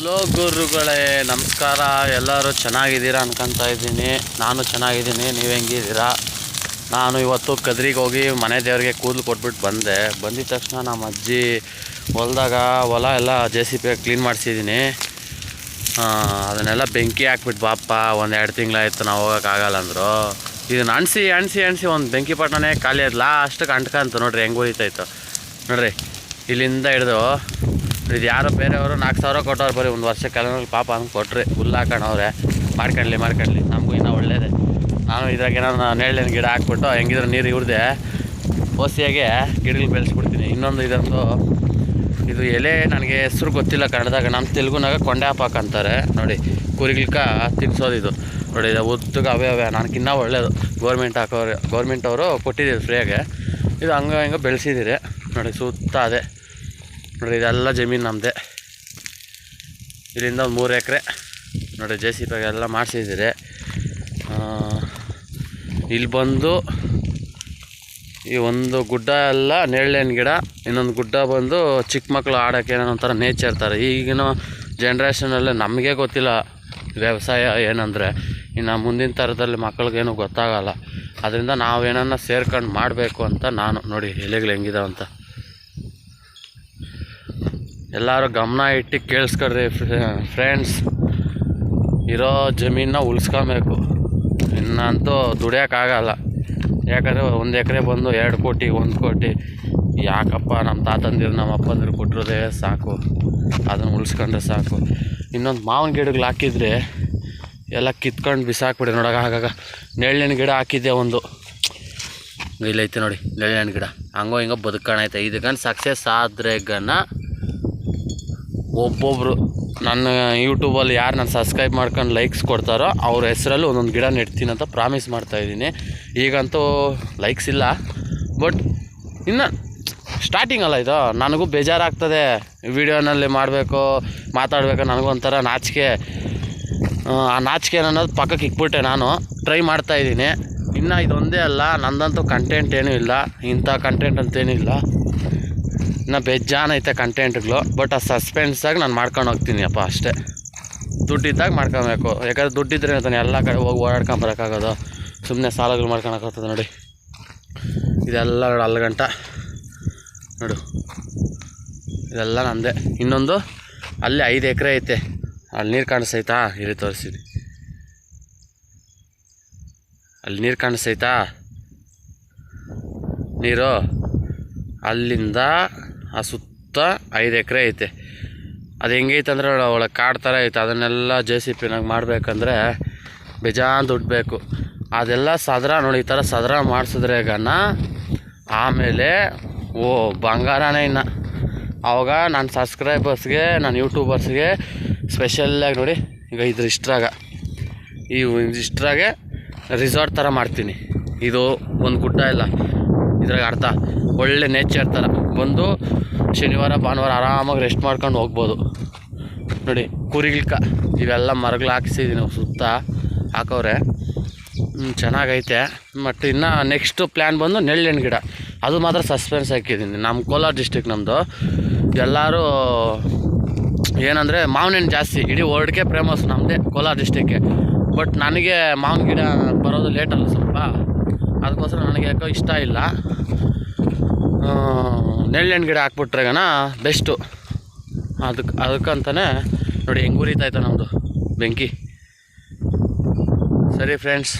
Hello ಗುರುಗಳೇ, ನಮಸ್ಕಾರ. ಎಲ್ಲರೂ ಚೆನ್ನಾಗಿದ್ದೀರಾ ಅನ್ಕೊತಾ ಇದ್ದೀನಿ. ನಾನು ಚೆನ್ನಾಗಿದ್ದೀನಿ, ನೀವು ಹೆಂಗಿದ್ದೀರಾ? ನಾನು ಇವತ್ತು ಕದ್ರಿಗೆ ಹೋಗಿ ಮನೆ ದೇವರಿಗೆ ಕೂದಲು ಕೊಟ್ಬಿಟ್ಟು ಬಂದಿದ ತಕ್ಷಣ ನಮ್ಮ ಅಜ್ಜಿ ಹೊಲ ಎಲ್ಲ JCB ಕ್ಲೀನ್ ಮಾಡಿಸಿದ್ದೀನಿ. ಅದನ್ನೆಲ್ಲ ಬೆಂಕಿ ಹಾಕ್ಬಿಟ್ಟು ಬಾಪ, 1-2 ತಿಂಗಳಾಯ್ತು ನಾವು ಹೋಗೋಕ್ಕಾಗಲ್ಲ ಅಂದರು. ಇದನ್ನು ಅಣಿಸಿ ಒಂದು ಬೆಂಕಿ ಪಟ್ಟಣನೇ ಖಾಲಿ ಅದು ಲಾಸ್ಟಿಗೆ ಅಂಟ್ಕಂತು. ನೋಡಿರಿ ಹೆಂಗೆ ಉರಿತಾಯಿತ್ತು ನೋಡಿರಿ. ಇಲ್ಲಿಂದ ಹಿಡಿದು ಇದು ಯಾರೋ ಬೇರೆಯವರು 4,000 ಕೊಟ್ಟವ್ರು, ಬರೀ ಒಂದು ವರ್ಷಕ್ಕೆಲ್ಲ ಪಾಪ ಹಂಗೆ ಕೊಟ್ರಿ. ಹುಲ್ಲು ಹಾಕೋಣವ್ರೆ. ಮಾಡ್ಕೊಳ್ಳಿ ನಮಗೂ ಇನ್ನೂ ಒಳ್ಳೇದೆ. ನಾನು ಇದ್ರಾಗ ಏನಾದ್ರು ನೇಳಿನ ಗಿಡ ಹಾಕ್ಬಿಟ್ಟು ಹೆಂಗಿದ್ರೆ ನೀರು ಇವ್ರದೆ ಓಸಿಯಾಗೆ ಗಿಡಗಳು ಬೆಳೆಸ್ಬಿಡ್ತೀನಿ. ಇನ್ನೊಂದು ಇದು ಎಲೆ ನನಗೆ ಹೆಸ್ರು ಗೊತ್ತಿಲ್ಲ ಕನ್ನಡದಾಗ. ನಮ್ಮ ತೆಲುಗುನಾಗ ಕೊಂಡೆ ಹಾಪಾಕ ಅಂತಾರೆ ನೋಡಿ. ಕುರಿಗಳ್ಕ ತಿನ್ಸೋದು ನೋಡಿ. ಇದು ಉದ್ದಗೆ ಅವೇ ನನಗಿನ್ನೂ ಒಳ್ಳೇದು. ಗೌರ್ಮೆಂಟ್ ಅವರು ಕೊಟ್ಟಿದ್ದೀರಿ ಫ್ರೀಯಾಗೆ. ಇದು ಹಂಗೆ ಬೆಳೆಸಿದ್ದೀರಿ ನೋಡಿ. ಸುತ್ತ ಅದೇ ನೋಡಿ, ಇದೆಲ್ಲ ಜಮೀನು ನಮ್ಮದೇ. ಇಲ್ಲಿಂದ ಒಂದು 3 ಎಕರೆ ನೋಡಿ JCB ಎಲ್ಲ ಮಾಡಿಸಿದ್ದೀರಿ. ಇಲ್ಲಿ ಬಂದು ಈ ಒಂದು ಗುಡ್ಡ ಎಲ್ಲ ನೇರಳೆಹಣ್ಣು ಗಿಡ, ಇನ್ನೊಂದು ಗುಡ್ಡ ಬಂದು ಚಿಕ್ಕ ಮಕ್ಕಳು ಆಡೋಕ್ಕೆ ಏನೋ ಒಂಥರ ನೇಚರ್ ಥರ. ಈಗಿನ ಜನ್ರೇಷನಲ್ಲೇ ನಮಗೆ ಗೊತ್ತಿಲ್ಲ ವ್ಯವಸಾಯ ಏನಂದರೆ. ಇನ್ನು ಮುಂದಿನ ಥರದಲ್ಲಿ ಮಕ್ಕಳಿಗೇನು ಗೊತ್ತಾಗಲ್ಲ. ಅದರಿಂದ ನಾವೇನನ್ನ ಸೇರ್ಕೊಂಡು ಮಾಡಬೇಕು ಅಂತ ನಾನು ನೋಡಿ ಎಲೆಗಳು ಹೆಂಗಿದಾವಂತ. ಎಲ್ಲರೂ ಗಮನ ಇಟ್ಟು ಕೇಳಿಸ್ಕೊಡ್ರಿ ಫ್ರೆಂಡ್ಸ್. ಇರೋ ಜಮೀನನ್ನ ಉಳಿಸ್ಕೊಬೇಕು. ಇನ್ನಂತೂ ದುಡಿಯೋಕ್ಕಾಗಲ್ಲ. ಯಾಕಂದರೆ 1 ಎಕರೆ ಬಂದು 2 ಕೋಟಿ 1 ಕೋಟಿ ಯಾಕಪ್ಪ? ನಮ್ಮ ತಾತಂದಿರು ನಮ್ಮ ಅಪ್ಪಂದಿರು ಕೊಟ್ಟಿರೋದೇ ಸಾಕು. ಅದನ್ನು ಉಳಿಸ್ಕೊಂಡ್ರೆ ಸಾಕು. ಇನ್ನೊಂದು ಮಾವಿನ ಗಿಡಗಳು ಹಾಕಿದರೆ ಎಲ್ಲ ಕಿತ್ಕೊಂಡು ಬಿಸಾಕ್ಬಿಡಿ. ನೋಡಾಗ ಆಗಾಗ ನೇರಳೆಹಣ್ಣು ಗಿಡ ಹಾಕಿದ್ದೆ ಒಂದು, ಇಲ್ಲೈತೆ ನೋಡಿ ನೇರಳೆಹಣ್ಣು ಗಿಡ. ಹಿಂಗೋ ಬದುಕೋಣೈತೆ. ಇದಕ್ಕಂತ ಸಕ್ಸಸ್ ಆದ್ರೆಗನ ಒಬ್ಬೊಬ್ಬರು ನನ್ನ ಯೂಟ್ಯೂಬಲ್ಲಿ ಯಾರು ನಾನು ಸಬ್ಸ್ಕ್ರೈಬ್ ಮಾಡ್ಕೊಂಡು ಲೈಕ್ಸ್ ಕೊಡ್ತಾರೋ ಅವ್ರ ಹೆಸರಲ್ಲಿ ಒಂದೊಂದು ಗಿಡ ನೆಡ್ತೀನಿ ಅಂತ ಪ್ರಾಮಿಸ್ ಮಾಡ್ತಾಯಿದ್ದೀನಿ. ಈಗಂತೂ ಲೈಕ್ಸ್ ಇಲ್ಲ, ಬಟ್ ಇನ್ನು ಸ್ಟಾರ್ಟಿಂಗ್ ಅಲ್ಲ ಇದು. ನನಗೂ ಬೇಜಾರಾಗ್ತದೆ ವಿಡಿಯೋನಲ್ಲಿ ಮಾತಾಡಬೇಕು. ನನಗೂ ಒಂಥರ ನಾಚಿಕೆ. ಆ ನಾಚಿಕೆ ಅನ್ನೋದು ಪಕ್ಕಕ್ಕೆ ಇಕ್ಬಿಟ್ಟೆ. ನಾನು ಟ್ರೈ ಮಾಡ್ತಾಯಿದ್ದೀನಿ. ಇನ್ನು ಇದೊಂದೇ ಅಲ್ಲ, ನಂದಂತೂ ಕಂಟೆಂಟ್ ಏನೂ ಇಲ್ಲ. ಇಂಥ ಕಂಟೆಂಟ್ ಅಂತೇನೂ ಇಲ್ಲ. ಇನ್ನು ಬೇಜಾನ್ ಐತೆ ಕಂಟೆಂಟ್ಗಳು. ಬಟ್ ಆ ಸಸ್ಪೆನ್ಸಾಗಿ ನಾನು ಮಾಡ್ಕೊಂಡು ಹೋಗ್ತೀನಿ ಅಪ್ಪ ಅಷ್ಟೇ. ದುಡ್ಡಿದ್ದಾಗ ಮಾಡ್ಕೊಬೇಕು. ಯಾಕಂದರೆ ದುಡ್ಡಿದ್ರೆ ತಾನೆ ಎಲ್ಲ ಕಡೆ ಹೋಗಿ ಓಡಾಡ್ಕೊಂಬರೋಕ್ಕಾಗೋದು. ಸುಮ್ಮನೆ ಸಾಲಗಳು ಮಾಡ್ಕೊಳಕ್ಕಾಗ್ತದೆ ನೋಡಿ. ಇದೆಲ್ಲ ಅಲ್ಲಗಂಟ ನೋಡು, ಇದೆಲ್ಲ ನಂದೆ. ಇನ್ನೊಂದು ಅಲ್ಲಿ 5 ಎಕರೆ ಐತೆ. ಅಲ್ಲಿ ನೀರು ಕಾಣಿಸ್ತೈತಾ? ಇಲ್ಲಿ ತೋರಿಸ್ತೀನಿ. ಅಲ್ಲಿ ನೀರು ಕಾಣಿಸ್ತೈತಾ? ನೀರು ಅಲ್ಲಿಂದ ಆ ಸುತ್ತ 5 ಎಕರೆ ಐತೆ. ಅದು ಹೆಂಗೈತೆ ಅಂದರೆ ಒಳಗೆ ಕಾಡು ಥರ ಐತೆ. ಅದನ್ನೆಲ್ಲ JCBನಾಗ ಮಾಡಬೇಕಂದ್ರೆ ಬೇಜಾನ್ ದುಡ್ಡು ಬೇಕು. ಅದೆಲ್ಲ ಸದರ ನೋಡಿ, ಈ ಥರ ಸದರ ಮಾಡಿಸಿದ್ರೆಗನ ಆಮೇಲೆ ಬಂಗಾರನೇ. ಇನ್ನು ಆವಾಗ ನನ್ನ ಸಬ್ಸ್ಕ್ರೈಬರ್ಸ್ಗೆ, ನನ್ನ ಯೂಟ್ಯೂಬರ್ಸ್ಗೆ ಸ್ಪೆಷಲ್ಲಾಗಿ ನೋಡಿ. ಈಗ ಇಷ್ಟ್ರಾಗೆ ರಿಸಾರ್ಟ್ ಥರ ಮಾಡ್ತೀನಿ. ಇದು ಒಂದು ಗುಡ್ಡ ಇಲ್ಲ, ಇದ್ರಾಗ ಅರ್ಥ ಒಳ್ಳೆ ನೇಚರ್ ಥರ ಬಂದು ಶನಿವಾರ ಭಾನುವಾರ ಆರಾಮಾಗಿ ರೆಸ್ಟ್ ಮಾಡ್ಕೊಂಡು ಹೋಗ್ಬೋದು ನೋಡಿ. ಕುರಿಗಳ್ಕ ಇವೆಲ್ಲ ಮರಗಳು ಹಾಕಿಸಿದ್ದೀನಿ, ಸುತ್ತ ಹಾಕವ್ರೆ. ಚೆನ್ನಾಗೈತೆ. ಮತ್ತು ಇನ್ನು ನೆಕ್ಸ್ಟು ಪ್ಲ್ಯಾನ್ ಬಂದು ನೇರಳೆಹಣ್ಣು ಗಿಡ. ಅದು ಮಾತ್ರ ಸಸ್ಪೆನ್ಸ್ ಹಾಕಿದ್ದೀನಿ. ನಮ್ಮ ಕೋಲಾರ ಡಿಸ್ಟ್ರಿಕ್ ನಮ್ಮದು. ಎಲ್ಲರೂ ಏನಂದರೆ ಮಾವಿನ ಹಣ್ಣು ಜಾಸ್ತಿ. ಇಡೀ ವರ್ಲ್ಡ್ಗೆ ಫೇಮಸ್ ನಮ್ಮದೇ ಕೋಲಾರ ಡಿಸ್ಟ್ರಿಕ್ಗೆ. ಬಟ್ ನನಗೆ ಮಾವಿನ ಗಿಡ ಬರೋದು ಲೇಟಲ್ಲ ಸ್ವಲ್ಪ. ಅದಕ್ಕೋಸ್ಕರ ನನಗೆ ಯಾಕೋ ಇಷ್ಟ ಇಲ್ಲ. ನೇರಳೆಹಣ್ಣು ಗಿಡ ಹಾಕ್ಬಿಟ್ರೆಗನ ಬೆಸ್ಟು. ಅದಕ್ಕಂತಲೇ ನೋಡಿ ಹೆಂಗೆ ಉರಿತಾಯ್ತು ನಮ್ಮದು ಬೆಂಕಿ. ಸರಿ ಫ್ರೆಂಡ್ಸ್.